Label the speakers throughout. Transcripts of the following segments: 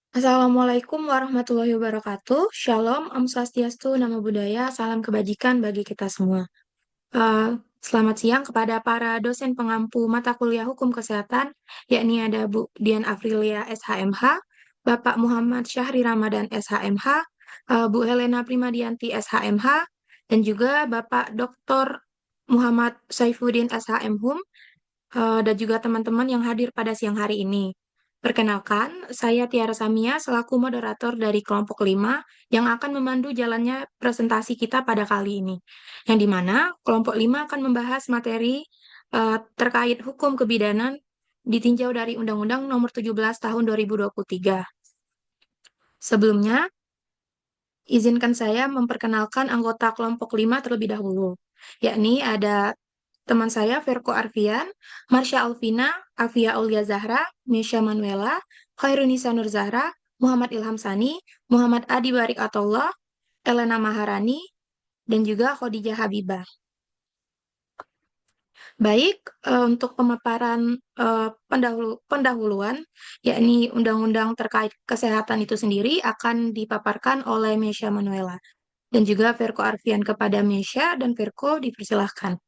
Speaker 1: Assalamualaikum warahmatullahi wabarakatuh. Shalom, Om Swastiastu, Namo Buddhaya, salam kebajikan bagi kita semua. Selamat siang kepada para dosen pengampu mata kuliah Hukum Kesehatan, yakni ada Bu Dian Afrilia SHMH, Bapak Muhammad Syahri Ramadan SHMH, Bu Helena Primadianti SHMH, dan juga Bapak Dr. Muhammad Saifuddin SHM Hum, dan juga teman-teman yang hadir pada siang hari ini. Perkenalkan, saya Tiara Samia selaku moderator dari kelompok 5 yang akan memandu jalannya presentasi kita pada kali ini. Yang dimana kelompok 5 akan membahas materi terkait hukum kebidanan ditinjau dari Undang-Undang Nomor 17 Tahun 2023. Sebelumnya, izinkan saya memperkenalkan anggota kelompok 5 terlebih dahulu, yakni ada teman saya Verko Arfian, Marsha Alvina, Afia Aulia Zahra, Mesha Manuela, Khairunisa Nur Zahra, Muhammad Ilham Sani, Muhammad Adi Barik Atullah, Elena Maharani, dan juga Khadijah Habibah. Baik, untuk pemaparan pendahuluan, yakni undang-undang terkait kesehatan itu sendiri akan dipaparkan oleh Mesha Manuela. Dan juga Verko Arfian kepada Mesha dan Verko dipersilahkan.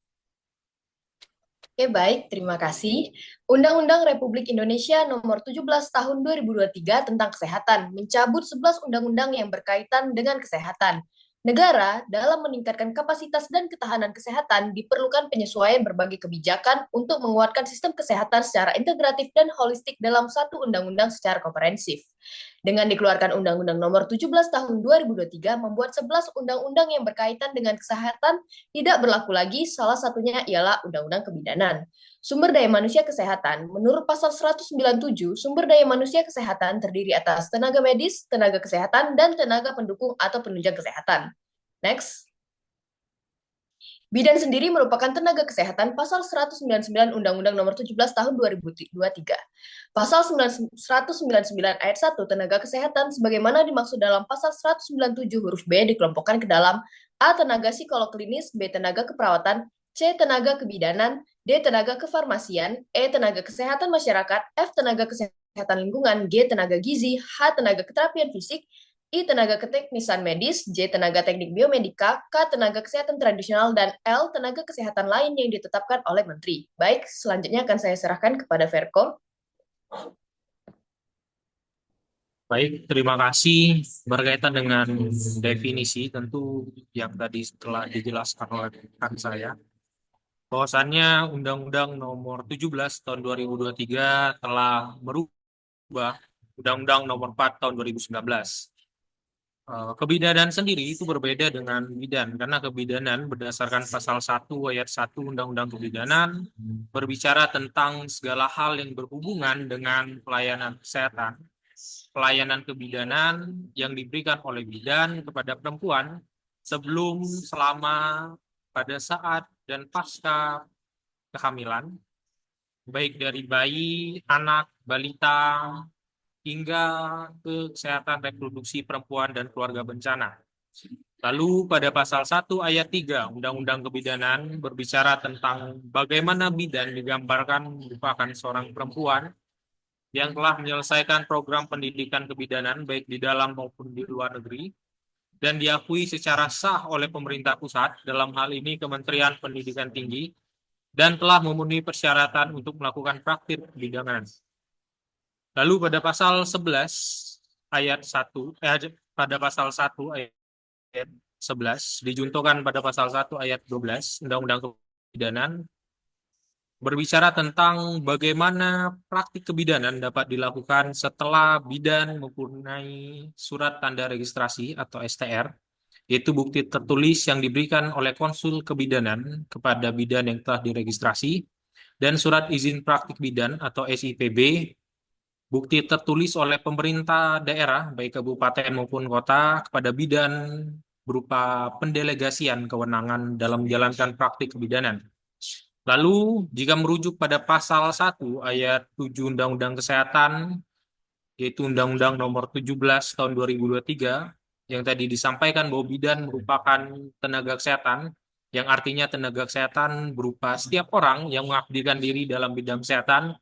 Speaker 2: Oke, baik. Terima kasih. Undang-Undang Republik Indonesia Nomor 17 Tahun 2023 tentang Kesehatan mencabut 11 undang-undang yang berkaitan dengan kesehatan. Negara dalam meningkatkan kapasitas dan ketahanan kesehatan diperlukan penyesuaian berbagai kebijakan untuk menguatkan sistem kesehatan secara integratif dan holistik dalam satu undang-undang secara komprehensif. Dengan dikeluarkan Undang-Undang Nomor 17 Tahun 2023 membuat 11 undang-undang yang berkaitan dengan kesehatan tidak berlaku lagi, salah satunya ialah Undang-Undang Kebidanan. Sumber daya manusia kesehatan, menurut pasal 197, sumber daya manusia kesehatan terdiri atas tenaga medis, tenaga kesehatan, dan tenaga pendukung atau penunjang kesehatan. Next. Bidan sendiri merupakan tenaga kesehatan pasal 199 Undang-Undang Nomor 17 Tahun 2023. Pasal 199 ayat 1 tenaga kesehatan sebagaimana dimaksud dalam pasal 197 huruf B dikelompokkan ke dalam A. Tenaga psikolog klinis, B. Tenaga keperawatan, C. Tenaga kebidanan, D. Tenaga kefarmasian, E. Tenaga kesehatan masyarakat, F. Tenaga kesehatan lingkungan, G. Tenaga gizi, H. Tenaga keterapian fisik, I. Tenaga keteknisan medis, J. Tenaga teknik biomedika, K. Tenaga kesehatan tradisional, dan L. Tenaga kesehatan lain yang ditetapkan oleh Menteri. Baik, selanjutnya akan saya serahkan kepada Verko.
Speaker 3: Baik, terima kasih. Berkaitan dengan definisi, tentu yang tadi telah dijelaskan oleh rekan saya, bahwasannya Undang-Undang Nomor 17 Tahun 2023 telah merubah Undang-Undang Nomor 4 Tahun 2019. Kebidanan sendiri itu berbeda dengan bidan, karena kebidanan berdasarkan pasal 1 ayat 1 Undang-Undang Kebidanan berbicara tentang segala hal yang berhubungan dengan pelayanan kesehatan. Pelayanan kebidanan yang diberikan oleh bidan kepada perempuan sebelum, selama, pada saat, dan pasca kehamilan, baik dari bayi, anak, balita, hingga ke kesehatan reproduksi perempuan dan keluarga bencana. Lalu pada pasal 1 ayat 3 Undang-Undang Kebidanan berbicara tentang bagaimana bidan digambarkan merupakan seorang perempuan yang telah menyelesaikan program pendidikan kebidanan baik di dalam maupun di luar negeri dan diakui secara sah oleh pemerintah pusat, dalam hal ini Kementerian Pendidikan Tinggi, dan telah memenuhi persyaratan untuk melakukan praktik kebidanan. Lalu pada pasal 11 ayat 1 pada pasal 1 ayat 11 dijuntukan pada pasal 1 ayat 12 Undang-Undang Kebidanan berbicara tentang bagaimana praktik kebidanan dapat dilakukan setelah bidan mempunyai surat tanda registrasi atau STR, yaitu bukti tertulis yang diberikan oleh konsul kebidanan kepada bidan yang telah diregistrasi, dan surat izin praktik bidan atau SIPB, bukti tertulis oleh pemerintah daerah, baik kabupaten maupun kota, kepada bidan berupa pendelegasian kewenangan dalam menjalankan praktik kebidanan. Lalu, jika merujuk pada pasal 1 ayat 7 Undang-Undang Kesehatan, yaitu Undang-Undang Nomor 17 Tahun 2023, yang tadi disampaikan bahwa bidan merupakan tenaga kesehatan, yang artinya tenaga kesehatan berupa setiap orang yang mengabdikan diri dalam bidang kesehatan,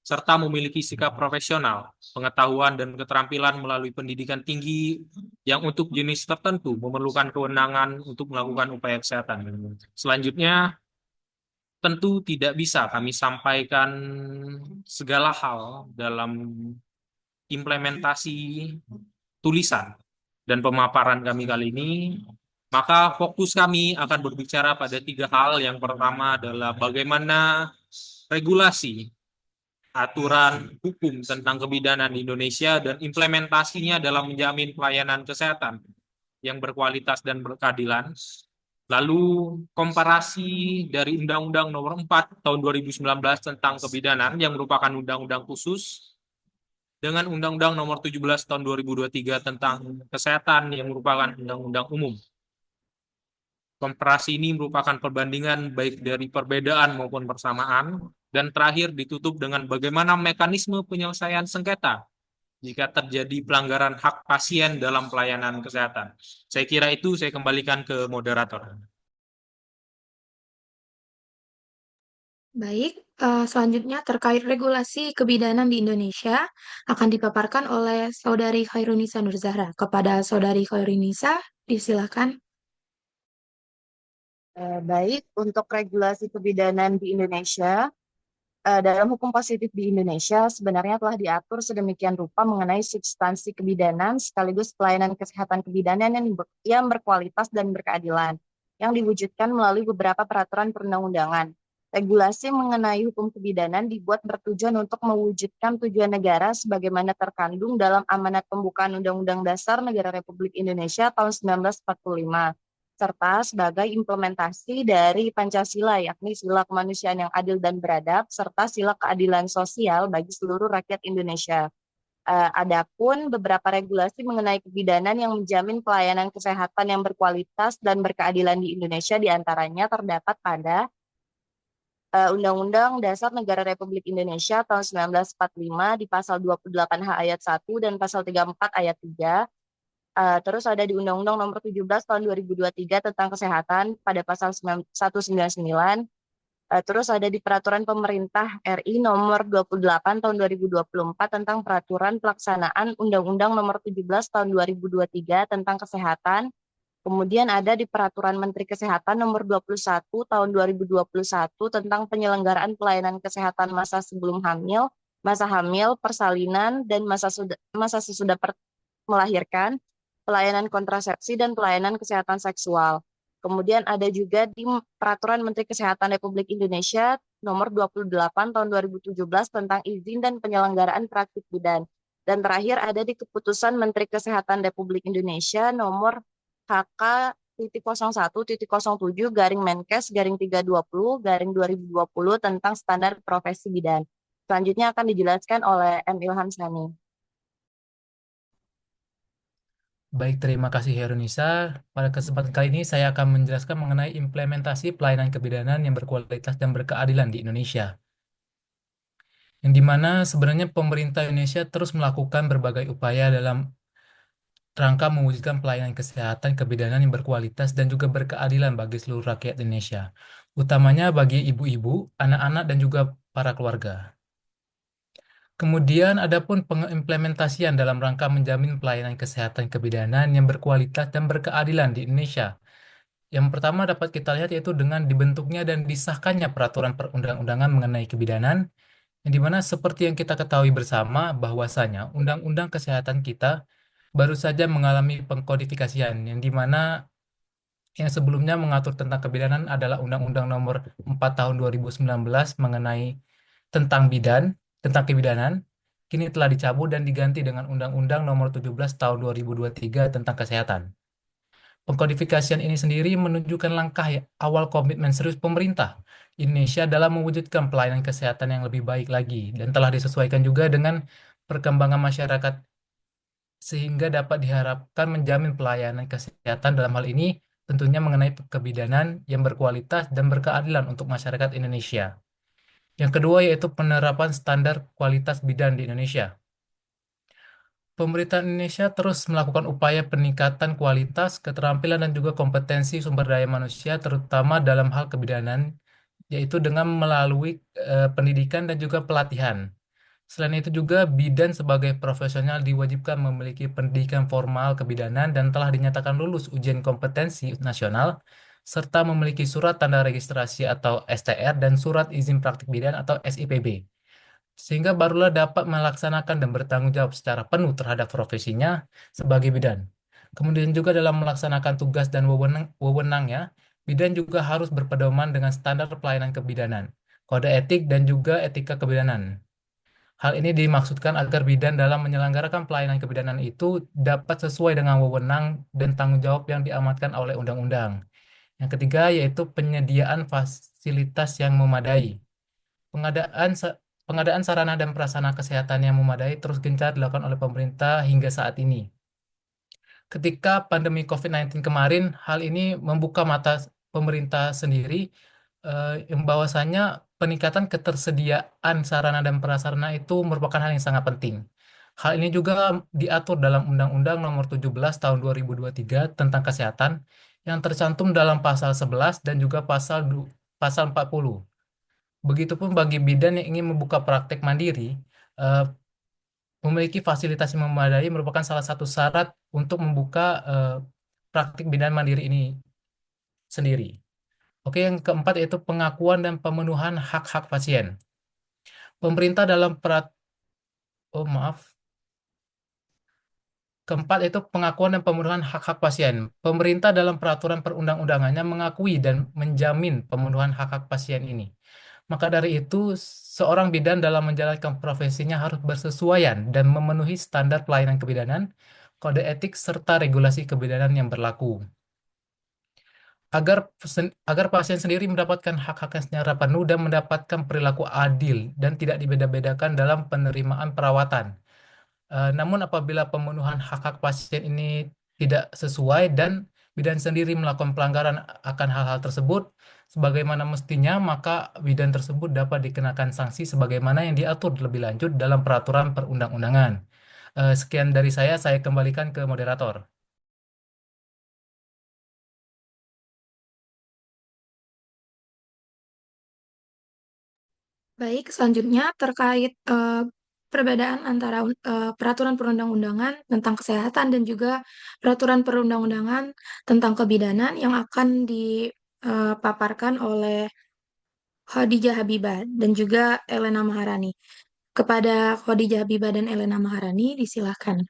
Speaker 3: serta memiliki sikap profesional, pengetahuan dan keterampilan melalui pendidikan tinggi yang untuk jenis tertentu memerlukan kewenangan untuk melakukan upaya kesehatan. Selanjutnya, tentu tidak bisa kami sampaikan segala hal dalam implementasi tulisan dan pemaparan kami kali ini, maka fokus kami akan berbicara pada tiga hal. Yang pertama adalah bagaimana regulasi aturan hukum tentang kebidanan di Indonesia dan implementasinya dalam menjamin pelayanan kesehatan yang berkualitas dan berkeadilan. Lalu komparasi dari Undang-Undang Nomor 4 Tahun 2019 tentang kebidanan yang merupakan undang-undang khusus dengan Undang-Undang Nomor 17 Tahun 2023 tentang kesehatan yang merupakan undang-undang umum. Komparasi ini merupakan perbandingan baik dari perbedaan maupun persamaan, dan terakhir ditutup dengan bagaimana mekanisme penyelesaian sengketa jika terjadi pelanggaran hak pasien dalam pelayanan kesehatan. Saya kira itu, saya kembalikan ke moderator.
Speaker 1: Baik, selanjutnya terkait regulasi kebidanan di Indonesia akan dipaparkan oleh Saudari Khairunisa Nurzahra. Kepada Saudari Khairunisa, disilakan.
Speaker 4: Baik, untuk regulasi kebidanan di Indonesia, dalam hukum positif di Indonesia sebenarnya telah diatur sedemikian rupa mengenai substansi kebidanan sekaligus pelayanan kesehatan kebidanan yang berkualitas dan berkeadilan, yang diwujudkan melalui beberapa peraturan perundang-undangan. Regulasi mengenai hukum kebidanan dibuat bertujuan untuk mewujudkan tujuan negara sebagaimana terkandung dalam Amanat Pembukaan Undang-Undang Dasar Negara Republik Indonesia tahun 1945, serta sebagai implementasi dari Pancasila, yakni sila kemanusiaan yang adil dan beradab, serta sila keadilan sosial bagi seluruh rakyat Indonesia. Adapun beberapa regulasi mengenai kebidanan yang menjamin pelayanan kesehatan yang berkualitas dan berkeadilan di Indonesia diantaranya terdapat pada Undang-Undang Dasar Negara Republik Indonesia tahun 1945 di pasal 28H ayat 1 dan pasal 34 ayat 3. Terus ada di Undang-Undang Nomor 17 tahun 2023 tentang kesehatan pada pasal 199. Terus ada di Peraturan Pemerintah RI Nomor 28 tahun 2024 tentang Peraturan Pelaksanaan Undang-Undang Nomor 17 tahun 2023 tentang kesehatan. Kemudian ada di Peraturan Menteri Kesehatan Nomor 21 Tahun 2021 tentang penyelenggaraan pelayanan kesehatan masa sebelum hamil, masa hamil, persalinan, dan masa sesudah melahirkan, pelayanan kontrasepsi, dan pelayanan kesehatan seksual. Kemudian ada juga di Peraturan Menteri Kesehatan Republik Indonesia Nomor 28 Tahun 2017 tentang izin dan penyelenggaraan praktik bidan. Dan terakhir ada di Keputusan Menteri Kesehatan Republik Indonesia Nomor HK.01.07/Menkes/320/2020 tentang standar profesi bidan. Selanjutnya akan dijelaskan oleh M. Ilham Sani.
Speaker 5: Baik, terima kasih Herunisa. Pada kesempatan kali ini saya akan menjelaskan mengenai implementasi pelayanan kebidanan yang berkualitas dan berkeadilan di Indonesia. Yang dimana sebenarnya pemerintah Indonesia terus melakukan berbagai upaya dalam rangka mewujudkan pelayanan kesehatan kebidanan yang berkualitas dan juga berkeadilan bagi seluruh rakyat Indonesia, utamanya bagi ibu-ibu, anak-anak, dan juga para keluarga. Kemudian adapun pengimplementasian dalam rangka menjamin pelayanan kesehatan kebidanan yang berkualitas dan berkeadilan di Indonesia. Yang pertama dapat kita lihat yaitu dengan dibentuknya dan disahkannya peraturan perundang-undangan mengenai kebidanan, yang dimana seperti yang kita ketahui bersama bahwasanya undang-undang kesehatan kita baru saja mengalami pengkodifikasian, yang dimana yang sebelumnya mengatur tentang kebidanan adalah Undang-Undang Nomor 4 Tahun 2019 mengenai tentang kebidanan, kini telah dicabut dan diganti dengan Undang-Undang Nomor 17 Tahun 2023 tentang kesehatan. Pengkodifikasian ini sendiri menunjukkan langkah awal komitmen serius pemerintah Indonesia dalam mewujudkan pelayanan kesehatan yang lebih baik lagi dan telah disesuaikan juga dengan perkembangan masyarakat sehingga dapat diharapkan menjamin pelayanan kesehatan dalam hal ini tentunya mengenai kebidanan yang berkualitas dan berkeadilan untuk masyarakat Indonesia. Yang kedua yaitu penerapan standar kualitas bidan di Indonesia. Pemerintah Indonesia terus melakukan upaya peningkatan kualitas, keterampilan, dan juga kompetensi sumber daya manusia, terutama dalam hal kebidanan, yaitu dengan melalui pendidikan dan juga pelatihan. Selain itu juga bidan sebagai profesional diwajibkan memiliki pendidikan formal kebidanan dan telah dinyatakan lulus ujian kompetensi nasional serta memiliki surat tanda registrasi atau STR dan surat izin praktik bidan atau SIPB. Sehingga barulah dapat melaksanakan dan bertanggung jawab secara penuh terhadap profesinya sebagai bidan. Kemudian juga dalam melaksanakan tugas dan wewenangnya, bidan juga harus berpedoman dengan standar pelayanan kebidanan, kode etik dan juga etika kebidanan. Hal ini dimaksudkan agar bidan dalam menyelenggarakan pelayanan kebidanan itu dapat sesuai dengan wewenang dan tanggung jawab yang diamanatkan oleh undang-undang. Yang ketiga yaitu penyediaan fasilitas yang memadai. Pengadaan sa- Pengadaan sarana dan prasarana kesehatan yang memadai terus gencar dilakukan oleh pemerintah hingga saat ini. Ketika pandemi COVID-19 kemarin, hal ini membuka mata pemerintah sendiri yang bahwasannya peningkatan ketersediaan sarana dan prasarana itu merupakan hal yang sangat penting. Hal ini juga diatur dalam Undang-Undang Nomor 17 Tahun 2023 tentang Kesehatan yang tercantum dalam pasal 11 dan juga pasal 40. Begitupun bagi bidan yang ingin membuka praktek mandiri, eh, memiliki fasilitas yang memadai merupakan salah satu syarat untuk membuka praktik bidan mandiri ini sendiri. Oke, yang keempat yaitu pengakuan dan pemenuhan hak-hak pasien. Pemerintah dalam oh maaf, keempat itu pengakuan dan pemenuhan hak-hak pasien. Pemerintah dalam peraturan perundang-undangannya mengakui dan menjamin pemenuhan hak-hak pasien ini. Maka dari itu, seorang bidan dalam menjalankan profesinya harus bersesuaian dan memenuhi standar pelayanan kebidanan, kode etik, serta regulasi kebidanan yang berlaku. Agar pasien sendiri mendapatkan hak-haknya secara penuh dan mendapatkan perilaku adil dan tidak dibeda-bedakan dalam penerimaan perawatan. Namun apabila pemenuhan hak-hak pasien ini tidak sesuai dan bidan sendiri melakukan pelanggaran akan hal-hal tersebut, sebagaimana mestinya, maka bidan tersebut dapat dikenakan sanksi sebagaimana yang diatur lebih lanjut dalam peraturan perundang-undangan. Sekian dari saya kembalikan ke moderator.
Speaker 1: Baik, selanjutnya terkait perbedaan antara peraturan perundang-undangan tentang kesehatan dan juga peraturan perundang-undangan tentang kebidanan yang akan dipaparkan oleh Khadijah Habibah dan juga Elena Maharani. Kepada Khadijah Habibah dan Elena Maharani, disilahkan.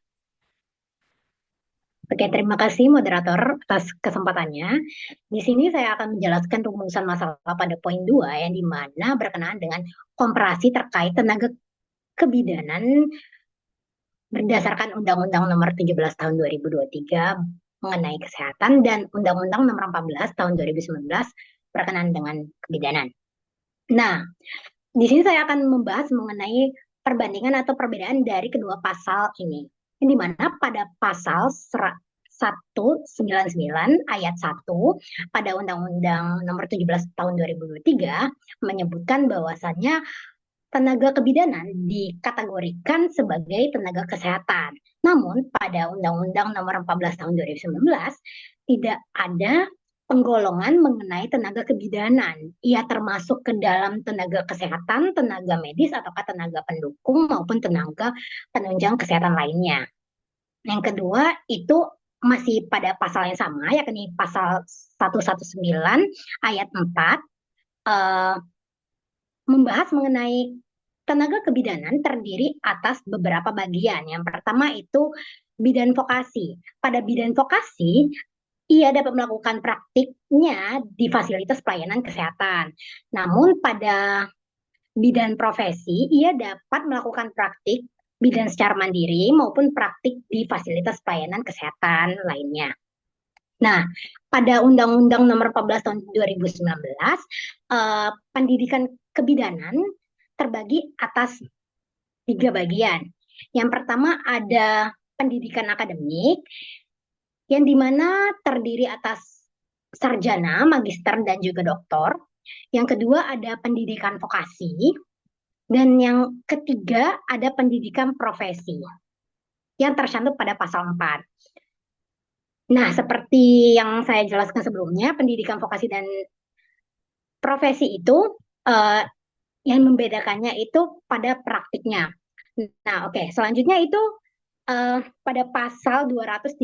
Speaker 6: Oke, terima kasih moderator atas kesempatannya. Di sini saya akan menjelaskan rumusan masalah pada poin 2 yang dimana berkenaan dengan komparasi terkait tenaga kebidanan berdasarkan Undang-Undang Nomor 17 Tahun 2023 mengenai kesehatan dan Undang-Undang Nomor 14 Tahun 2019 berkenaan dengan kebidanan. Nah, di sini saya akan membahas mengenai perbandingan atau perbedaan dari kedua pasal ini. Yang dimana pada pasal 199 ayat 1 pada Undang-Undang Nomor 17 Tahun 2023 menyebutkan bahwasannya tenaga kebidanan dikategorikan sebagai tenaga kesehatan. Namun pada Undang-Undang Nomor 14 Tahun 2019 tidak ada penggolongan mengenai tenaga kebidanan. Ia termasuk ke dalam tenaga kesehatan, tenaga medis, atau tenaga pendukung maupun tenaga penunjang kesehatan lainnya. Yang kedua itu masih pada pasal yang sama, yakni pasal 119 ayat 4 membahas mengenai tenaga kebidanan terdiri atas beberapa bagian. Yang pertama itu bidan vokasi. Pada bidan vokasi, ia dapat melakukan praktiknya di fasilitas pelayanan kesehatan. Namun pada bidan profesi, ia dapat melakukan praktik bidan secara mandiri maupun praktik di fasilitas pelayanan kesehatan lainnya. Nah, pada Undang-Undang Nomor 14 Tahun 2019, pendidikan kebidanan terbagi atas 3 bagian. Yang pertama ada pendidikan akademik, yang dimana terdiri atas sarjana, magister, dan juga doktor. Yang kedua ada pendidikan vokasi, dan yang ketiga ada pendidikan profesi, yang tercantum pada pasal 4. Nah, seperti yang saya jelaskan sebelumnya, pendidikan vokasi dan profesi itu yang membedakannya itu pada praktiknya. Nah, oke. Selanjutnya itu pada pasal 238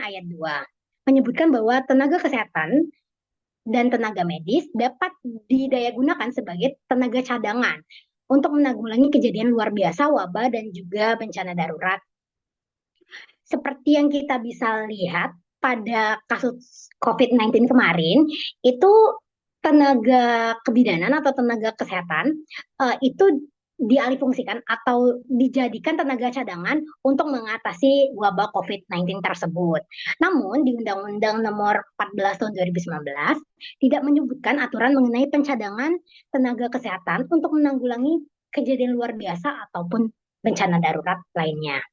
Speaker 6: ayat 2 menyebutkan bahwa tenaga kesehatan dan tenaga medis dapat didayagunakan sebagai tenaga cadangan untuk menanggulangi kejadian luar biasa, wabah, dan juga bencana darurat. Seperti yang kita bisa lihat pada kasus COVID-19 kemarin, itu tenaga kebidanan atau tenaga kesehatan itu dialihfungsikan atau dijadikan tenaga cadangan untuk mengatasi wabah COVID-19 tersebut. Namun di Undang-Undang Nomor 14 Tahun 2019 tidak menyebutkan aturan mengenai pencadangan tenaga kesehatan untuk menanggulangi kejadian luar biasa ataupun bencana darurat lainnya.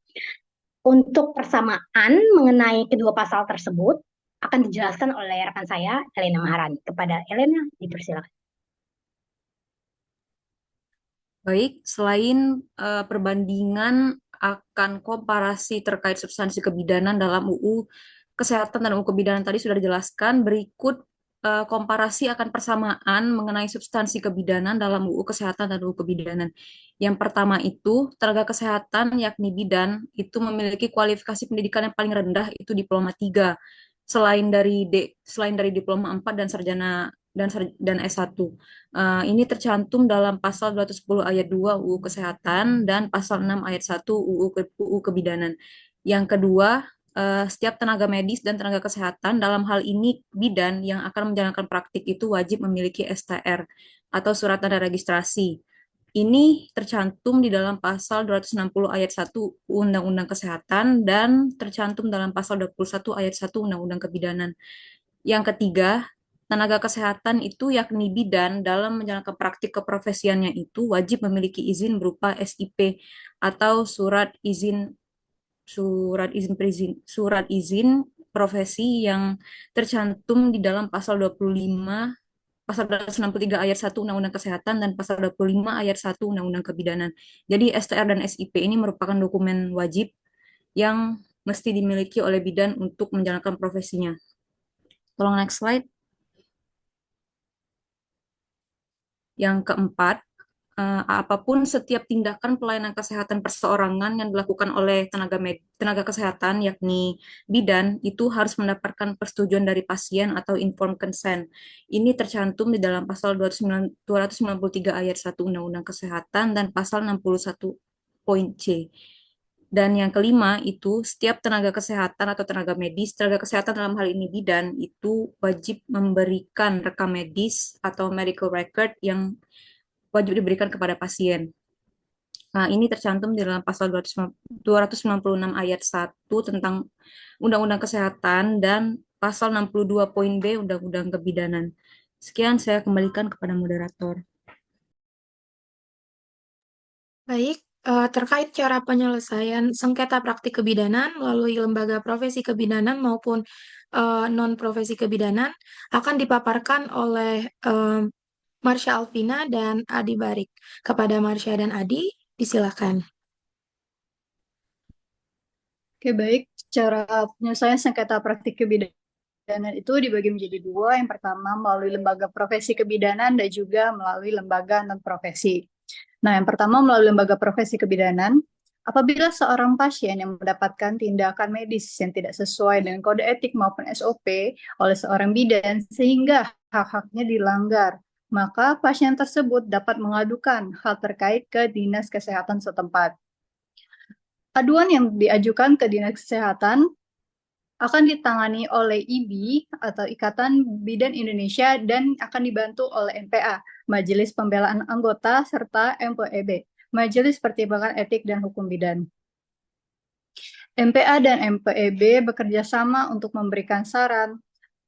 Speaker 6: Untuk persamaan mengenai kedua pasal tersebut akan dijelaskan oleh rekan saya, Elena Maharani. Kepada Elena, dipersilakan.
Speaker 7: Baik, selain perbandingan akan komparasi terkait substansi kebidanan dalam UU Kesehatan dan UU Kebidanan tadi sudah dijelaskan, berikut komparasi akan persamaan mengenai substansi kebidanan dalam UU Kesehatan dan UU Kebidanan. Yang pertama itu, tenaga kesehatan yakni bidan itu memiliki kualifikasi pendidikan yang paling rendah itu diploma 3, selain dari diploma 4 dan sarjana dan S1. Ini tercantum dalam pasal 210 ayat 2 UU Kesehatan dan pasal 6 ayat 1 UU Kebidanan. Yang kedua, setiap tenaga medis dan tenaga kesehatan dalam hal ini bidan yang akan menjalankan praktik itu wajib memiliki STR atau surat tanda registrasi. Ini tercantum di dalam pasal 260 ayat 1 Undang-Undang Kesehatan dan tercantum dalam pasal 21 ayat 1 Undang-Undang Kebidanan. Yang ketiga, tenaga kesehatan itu yakni bidan dalam menjalankan praktik keprofesiannya itu wajib memiliki izin berupa SIP atau surat izin profesi yang tercantum di dalam pasal 25 pasal 263 ayat 1 Undang-Undang Kesehatan dan pasal 25 ayat 1 Undang-Undang Kebidanan. Jadi STR dan SIP ini merupakan dokumen wajib yang mesti dimiliki oleh bidan untuk menjalankan profesinya. Tolong next slide. Yang keempat, apapun setiap tindakan pelayanan kesehatan perseorangan yang dilakukan oleh tenaga kesehatan, yakni bidan, itu harus mendapatkan persetujuan dari pasien atau informed consent. Ini tercantum di dalam pasal 293 ayat 1 Undang-Undang Kesehatan dan pasal 61 poin C. Dan yang kelima itu setiap tenaga kesehatan atau tenaga kesehatan dalam hal ini bidan itu wajib memberikan rekam medis atau medical record yang wajib diberikan kepada pasien. Nah, ini tercantum di dalam pasal 296 ayat 1 tentang Undang-Undang Kesehatan dan pasal 62 poin B Undang-Undang Kebidanan. Sekian, saya kembalikan kepada moderator.
Speaker 1: Baik, terkait cara penyelesaian sengketa praktik kebidanan melalui lembaga profesi kebidanan maupun non-profesi kebidanan akan dipaparkan oleh Marsha Alvina dan Adi Barik. Kepada Marsha dan Adi, disilakan.
Speaker 8: Oke, baik. Cara penyelesaian sengketa praktik kebidanan itu dibagi menjadi dua. Yang pertama melalui lembaga profesi kebidanan dan juga melalui lembaga non-profesi. Nah, yang pertama melalui lembaga profesi kebidanan, apabila seorang pasien yang mendapatkan tindakan medis yang tidak sesuai dengan kode etik maupun SOP oleh seorang bidan sehingga hak-haknya dilanggar, maka pasien tersebut dapat mengadukan hal terkait ke Dinas Kesehatan setempat. Aduan yang diajukan ke Dinas Kesehatan akan ditangani oleh IBI atau Ikatan Bidan Indonesia dan akan dibantu oleh MPA, Majelis Pembelaan Anggota, serta MPEB, Majelis Pertimbangan Etik dan Hukum Bidan. MPA dan MPEB bekerja sama untuk memberikan saran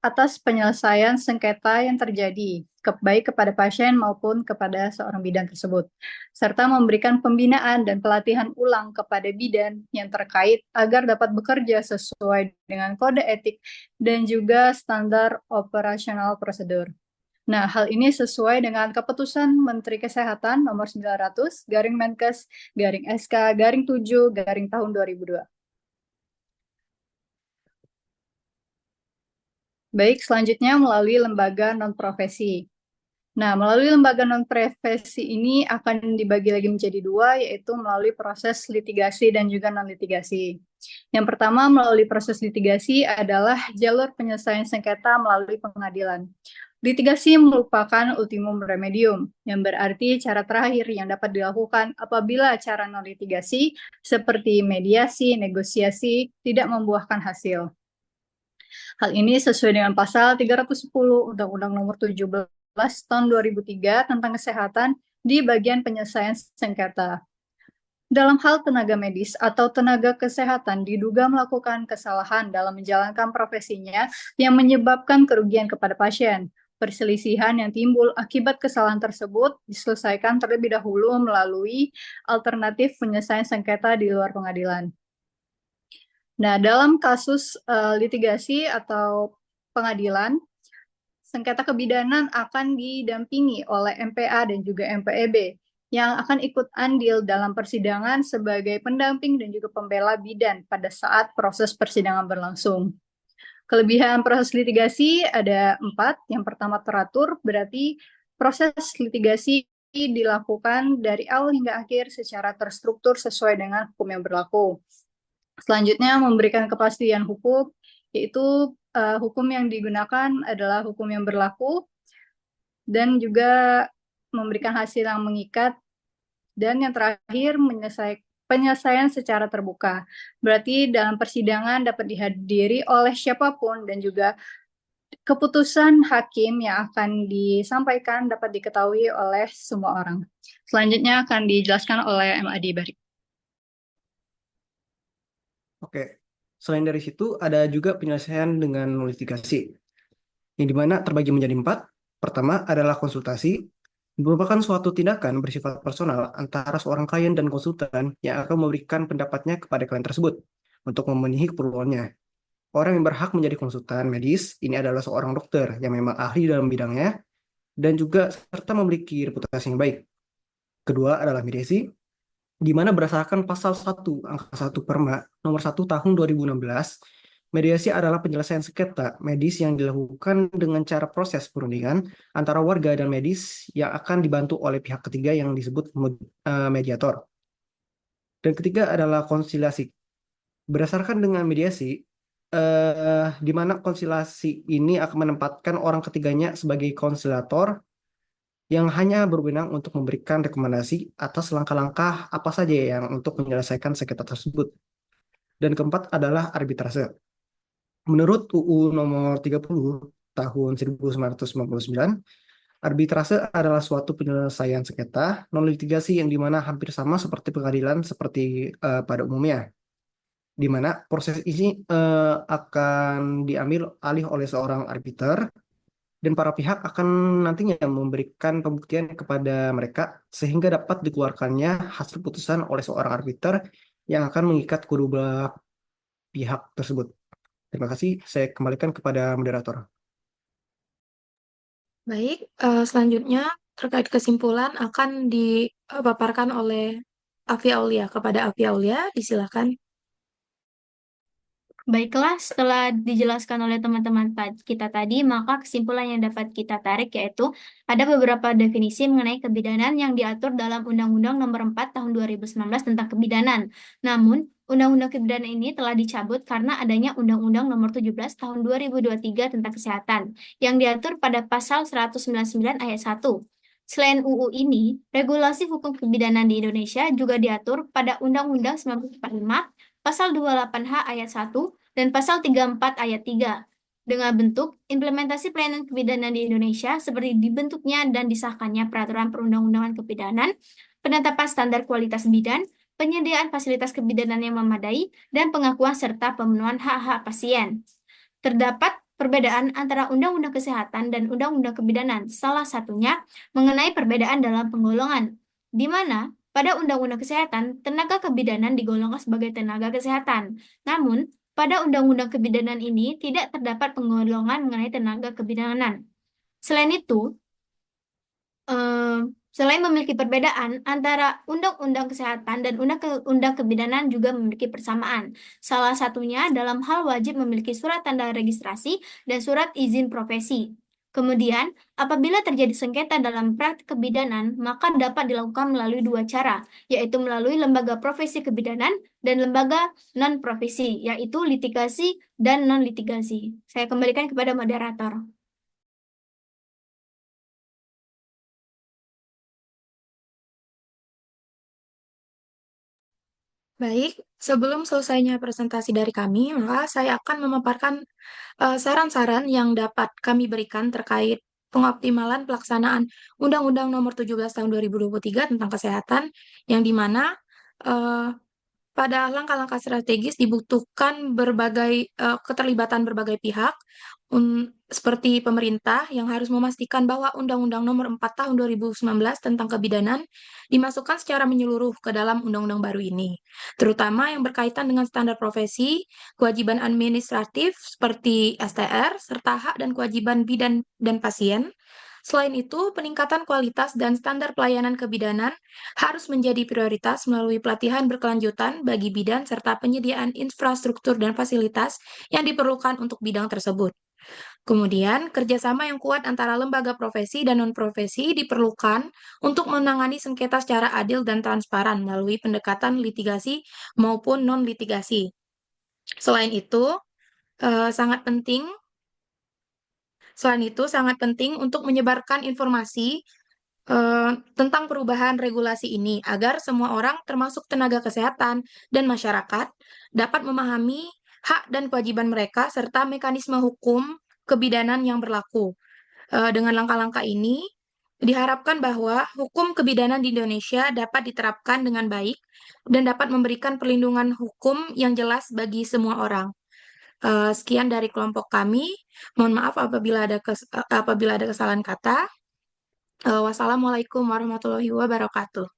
Speaker 8: atas penyelesaian sengketa yang terjadi, baik kepada pasien maupun kepada seorang bidan tersebut, serta memberikan pembinaan dan pelatihan ulang kepada bidan yang terkait agar dapat bekerja sesuai dengan kode etik dan juga standar operasional prosedur. Nah, hal ini sesuai dengan keputusan Menteri Kesehatan nomor 900 garing Menkes garing SK garing 7 garing tahun 2002. Baik, selanjutnya melalui lembaga non-profesi. Nah, melalui lembaga non-profesi ini akan dibagi lagi menjadi dua, yaitu melalui proses litigasi dan juga non-litigasi. Yang pertama, melalui proses litigasi adalah jalur penyelesaian sengketa melalui pengadilan. Litigasi merupakan ultimum remedium, yang berarti cara terakhir yang dapat dilakukan apabila cara non-litigasi seperti mediasi, negosiasi tidak membuahkan hasil. Hal ini sesuai dengan pasal 310 Undang-Undang Nomor 17 Tahun 2003 tentang kesehatan di bagian penyelesaian sengketa. Dalam hal tenaga medis atau tenaga kesehatan diduga melakukan kesalahan dalam menjalankan profesinya yang menyebabkan kerugian kepada pasien. Perselisihan yang timbul akibat kesalahan tersebut diselesaikan terlebih dahulu melalui alternatif penyelesaian sengketa di luar pengadilan. Nah, dalam kasus litigasi atau pengadilan, sengketa kebidanan akan didampingi oleh MPA dan juga MPEB yang akan ikut andil dalam persidangan sebagai pendamping dan juga pembela bidan pada saat proses persidangan berlangsung. Kelebihan proses litigasi ada 4. Yang pertama teratur, berarti proses litigasi dilakukan dari awal hingga akhir secara terstruktur sesuai dengan hukum yang berlaku. Selanjutnya memberikan kepastian hukum, yaitu hukum yang digunakan adalah hukum yang berlaku dan juga memberikan hasil yang mengikat. Dan yang terakhir penyelesaian secara terbuka. Berarti dalam persidangan dapat dihadiri oleh siapapun dan juga keputusan hakim yang akan disampaikan dapat diketahui oleh semua orang. Selanjutnya akan dijelaskan oleh MAD Barik.
Speaker 9: Oke, selain dari situ ada juga penyelesaian dengan litigasi, yang dimana terbagi menjadi 4. Pertama adalah konsultasi, merupakan suatu tindakan bersifat personal antara seorang klien dan konsultan yang akan memberikan pendapatnya kepada klien tersebut untuk memenuhi keperluannya. Orang yang berhak menjadi konsultan medis ini adalah seorang dokter yang memang ahli dalam bidangnya dan juga serta memiliki reputasi yang baik. Kedua adalah mediasi, di mana berdasarkan pasal 1 angka 1 Perma nomor 1 tahun 2016, mediasi adalah penyelesaian sengketa medis yang dilakukan dengan cara proses perundingan antara warga dan medis yang akan dibantu oleh pihak ketiga yang disebut mediator. Dan ketiga adalah konsiliasi. Berdasarkan dengan mediasi, di mana konsiliasi ini akan menempatkan orang ketiganya sebagai konsilator yang hanya berwenang untuk memberikan rekomendasi atas langkah-langkah apa saja yang untuk menyelesaikan sengketa tersebut. Dan keempat adalah arbitrase. Menurut UU nomor 30 tahun 1999, arbitrase adalah suatu penyelesaian sengketa non-litigasi yang dimana hampir sama seperti pengadilan seperti pada umumnya, di mana proses ini akan diambil alih oleh seorang arbiter dan para pihak akan nantinya memberikan pembuktian kepada mereka sehingga dapat dikeluarkannya hasil putusan oleh seorang arbiter yang akan mengikat kedua belah pihak tersebut. Terima kasih, saya kembalikan kepada moderator.
Speaker 1: Baik, selanjutnya terkait kesimpulan akan dipaparkan oleh Afia Aulia. Kepada Afia Aulia, disilakan.
Speaker 10: Baiklah, setelah dijelaskan oleh teman-teman kita tadi, maka kesimpulan yang dapat kita tarik yaitu ada beberapa definisi mengenai kebidanan yang diatur dalam Undang-Undang Nomor 4 Tahun 2019 tentang kebidanan. Namun, Undang-Undang kebidanan ini telah dicabut karena adanya Undang-Undang Nomor 17 Tahun 2023 tentang kesehatan yang diatur pada pasal 199 ayat 1. Selain UU ini, regulasi hukum kebidanan di Indonesia juga diatur pada Undang-Undang 1945, Pasal 28H ayat 1 dan Pasal 34 ayat 3. Dengan bentuk implementasi pelayanan kebidanan di Indonesia seperti dibentuknya dan disahkannya peraturan perundang-undangan kebidanan, penetapan standar kualitas bidan, penyediaan fasilitas kebidanan yang memadai, dan pengakuan serta pemenuhan hak-hak pasien. Terdapat perbedaan antara Undang-Undang Kesehatan dan Undang-Undang Kebidanan, salah satunya mengenai perbedaan dalam penggolongan, di mana pada Undang-Undang Kesehatan, tenaga kebidanan digolongkan sebagai tenaga kesehatan. Namun, pada Undang-Undang Kebidanan ini tidak terdapat penggolongan mengenai tenaga kebidanan. Selain itu, selain memiliki perbedaan antara Undang-Undang Kesehatan dan Undang-Undang Kebidanan juga memiliki persamaan. Salah satunya dalam hal wajib memiliki surat tanda registrasi dan surat izin profesi. Kemudian, apabila terjadi sengketa dalam praktik kebidanan, maka dapat dilakukan melalui dua cara, yaitu melalui lembaga profesi kebidanan dan lembaga non-profesi, yaitu litigasi dan non-litigasi. Saya kembalikan kepada moderator.
Speaker 1: Baik, sebelum selesainya presentasi dari kami, maka saya akan memaparkan saran-saran yang dapat kami berikan terkait pengoptimalan pelaksanaan Undang-Undang Nomor 17 Tahun 2023 tentang kesehatan, yang dimana pada langkah-langkah strategis dibutuhkan keterlibatan berbagai pihak, seperti pemerintah yang harus memastikan bahwa Undang-Undang Nomor 4 Tahun 2019 tentang kebidanan dimasukkan secara menyeluruh ke dalam undang-undang baru ini, terutama yang berkaitan dengan standar profesi, kewajiban administratif seperti STR, serta hak dan kewajiban bidan dan pasien. Selain itu, peningkatan kualitas dan standar pelayanan kebidanan harus menjadi prioritas melalui pelatihan berkelanjutan bagi bidan serta penyediaan infrastruktur dan fasilitas yang diperlukan untuk bidang tersebut. Kemudian, kerjasama yang kuat antara lembaga profesi dan non-profesi diperlukan untuk menangani sengketa secara adil dan transparan melalui pendekatan litigasi maupun non-litigasi. Selain itu, sangat penting untuk menyebarkan informasi tentang perubahan regulasi ini agar semua orang, termasuk tenaga kesehatan dan masyarakat, dapat memahami hak dan kewajiban mereka serta mekanisme hukum kebidanan yang berlaku. Dengan langkah-langkah ini, diharapkan bahwa hukum kebidanan di Indonesia dapat diterapkan dengan baik dan dapat memberikan perlindungan hukum yang jelas bagi semua orang. Sekian dari kelompok kami. Mohon maaf apabila ada kesalahan kata. Wassalamualaikum warahmatullahi wabarakatuh.